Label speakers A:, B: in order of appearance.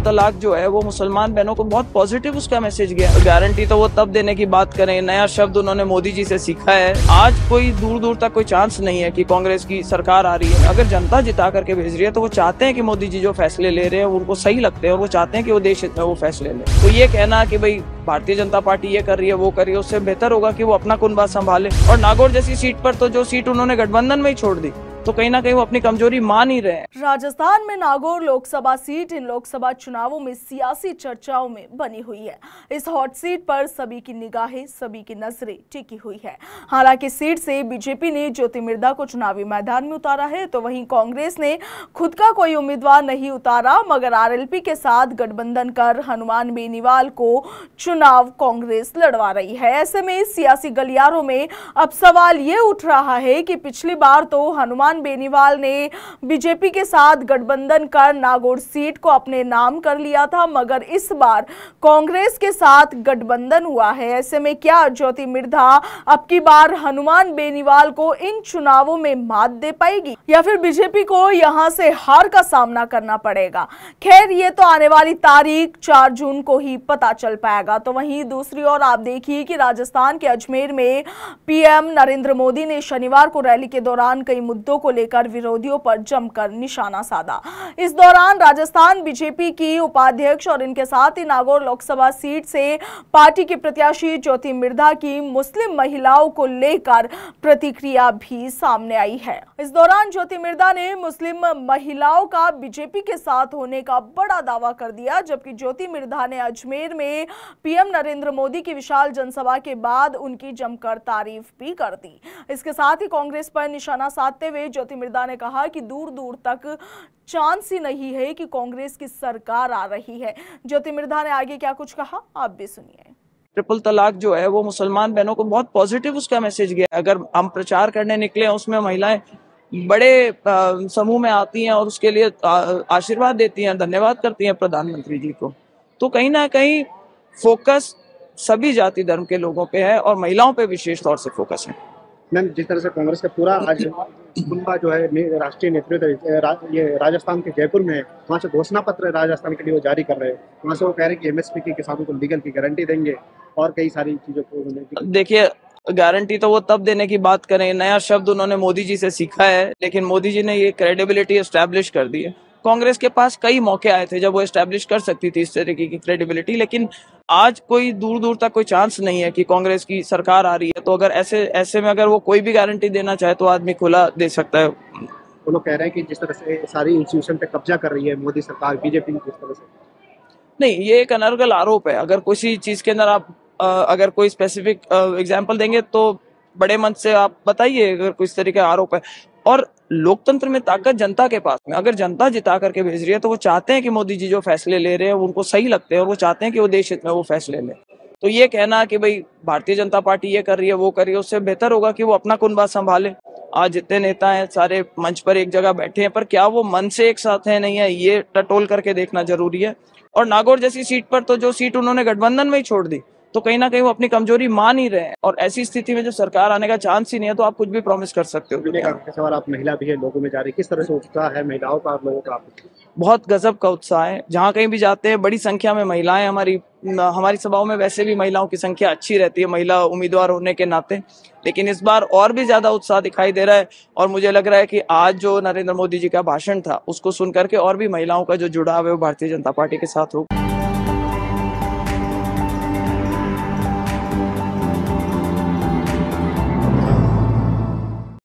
A: तलाक जो है वो मुसलमान बहनों को बहुत पॉजिटिव उसका मैसेज गया। गारंटी तो वो तब देने की बात करें, नया शब्द उन्होंने मोदी जी से सीखा है। आज कोई दूर दूर तक कोई चांस नहीं है कि कांग्रेस की सरकार आ रही है। अगर जनता जिता करके भेज रही है तो वो चाहते हैं कि मोदी जी जो फैसले ले रहे हैं उनको सही लगते हैं और वो चाहते हैं कि वो देश हित में वो फैसले ले। तो ये कहना कि भाई भारतीय जनता पार्टी ये कर रही है वो कर रही है, उससे बेहतर होगा कि वो अपना कुनबा संभाले। और नागौर जैसी सीट पर तो जो सीट उन्होंने गठबंधन में ही छोड़ दी, तो कहीं ना कहीं वो अपनी कमजोरी मान ही रहे हैं।
B: राजस्थान में नागौर लोकसभा सीट इन लोकसभा चुनावों में सियासी चर्चाओं में बनी हुई है। इस हॉट सीट पर सभी की निगाहें, सभी की नजरें टिकी हुई है। हालांकि सीट से बीजेपी ने ज्योति मिर्धा को चुनावी मैदान में उतारा है, तो वहीं कांग्रेस ने खुद का कोई उम्मीदवार नहीं उतारा, मगर आरएलपी के साथ गठबंधन कर हनुमान बेनीवाल को चुनाव कांग्रेस लड़वा रही है। ऐसे में सियासी गलियारों में अब सवाल ये उठ रहा है कि पिछली बार तो हनुमान बेनीवाल ने बीजेपी के साथ गठबंधन कर नागौर सीट को अपने नाम कर लिया था, मगर इस बार कांग्रेस के साथ गठबंधन हुआ है। ऐसे में क्या ज्योति मिर्धा अब की बार हनुमान बेनीवाल को इन चुनावों में मात दे पाएगी या फिर बीजेपी को यहां से हार का सामना करना पड़ेगा? खैर, ये तो आने वाली तारीख 4 जून को ही पता चल पाएगा। तो वहीं दूसरी ओर आप देखिए कि राजस्थान के अजमेर में पीएम नरेंद्र मोदी ने शनिवार को रैली के दौरान कई मुद्दों को लेकर विरोधियों पर जमकर निशाना साधा। इस दौरान राजस्थान बीजेपी की उपाध्यक्ष और इनके साथ ही नागौर लोकसभा सीट से पार्टी की प्रत्याशी ज्योति मिर्धा की मुस्लिम महिलाओं को लेकर प्रतिक्रिया भी सामने आई है। इस दौरान ज्योति मिर्धा ने मुस्लिम महिलाओं का बीजेपी के साथ होने का बड़ा दावा कर दिया, जबकि ज्योति मिर्धा ने अजमेर में पीएम नरेंद्र मोदी की विशाल जनसभा के बाद उनकी जमकर तारीफ भी कर दी। इसके साथ ही कांग्रेस पर निशाना साधते हुए ज्योति मिर्धा ने कहा कि दूर दूर तक चांस ही नहीं है कि कांग्रेस की सरकार आ रही है। ज्योति मिर्धा ने आगे क्या कुछ कहा, आप भी सुनिए।
A: ट्रिपल तलाक जो है वो मुसलमान बहनों को बहुत पॉजिटिव उसका मैसेज गया। अगर हम प्रचार करने निकले उसमें महिलाएं बड़े समूह में आती हैं और उसके लिए आशीर्वाद देती हैं, धन्यवाद करती हैं प्रधानमंत्री जी को, तो कहीं ना कहीं फोकस सभी जाति धर्म के लोगों पे है और महिलाओं पे विशेष तौर से फोकस है।
C: मैम, जिस तरह से कांग्रेस का पूरा आज कुनबा जो है राष्ट्रीय नेतृत्व ये राजस्थान के जयपुर में है, वहाँ से घोषणा पत्र राजस्थान के लिए वो जारी कर रहे हैं। वहाँ से वो कह रहे हैं कि एमएसपी के किसानों को लीगल की गारंटी देंगे और कई सारी चीजों को।
A: देखिए, गारंटी तो वो तब देने की बात करें, नया शब्द उन्होंने मोदी जी से सीखा है, लेकिन मोदी जी ने ये क्रेडिबिलिटी एस्टैब्लिश कर दी है। कांग्रेस के पास कई मौके आए थे जब वो एस्टैब्लिश कर सकती थी इस तरीके की क्रेडिबिलिटी, लेकिन आज कोई दूर दूर तक कोई चांस नहीं है कि कांग्रेस की सरकार आ रही है। तो अगर ऐसे में अगर वो कोई भी गारंटी देना चाहे तो आदमी खुला दे सकता है।
C: वो लोग कह रहे हैं कि जिस तरह से सारी इंस्टीट्यूशन पे कब्जा कर रही है मोदी सरकार, बीजेपी जिस तरह से।
A: नहीं, ये एक अनर्गल आरोप है। अगर किसी चीज के अंदर आप अगर कोई स्पेसिफिक एग्जाम्पल देंगे तो बड़े मंच से आप बताइए अगर कोई इस तरीके का आरोप है। और लोकतंत्र में ताकत जनता के पास में, अगर जनता जिता करके भेज रही है तो वो चाहते हैं कि मोदी जी जो फैसले ले रहे हैं उनको सही लगते हैं और वो चाहते हैं कि वो देश हित में वो फैसले ले। तो ये कहना कि भाई भारतीय जनता पार्टी ये कर रही है वो कर रही है, उससे बेहतर होगा कि वो अपना कुनबा संभाले। आज जितने नेता हैं सारे मंच पर एक जगह बैठे हैं, पर क्या वो मन से एक साथ है नहीं है, ये टटोल करके देखना जरूरी है। और नागौर जैसी सीट पर तो जो सीट उन्होंने गठबंधन में ही छोड़ दी, तो कहीं ना कहीं वो अपनी कमजोरी मान ही रहे हैं। और ऐसी स्थिति में जो सरकार आने का चांस ही नहीं है तो आप कुछ भी प्रॉमिस कर सकते हो।
C: सवाल, आप महिला भी है, लोगों में जा रही, किस तरह से उत्साह है महिलाओं का, आप लोगों का?
A: बहुत गजब का उत्साह है। जहाँ कहीं भी जाते हैं बड़ी संख्या में महिलाएं, हमारी सभाओं में वैसे भी महिलाओं की संख्या अच्छी रहती है महिला उम्मीदवार होने के नाते, लेकिन इस बार और भी ज्यादा उत्साह दिखाई दे रहा है। और मुझे लग रहा है कि आज जो नरेंद्र मोदी जी का भाषण था उसको सुन करके और भी महिलाओं का जो जुड़ाव है वो भारतीय जनता पार्टी के साथ होगा।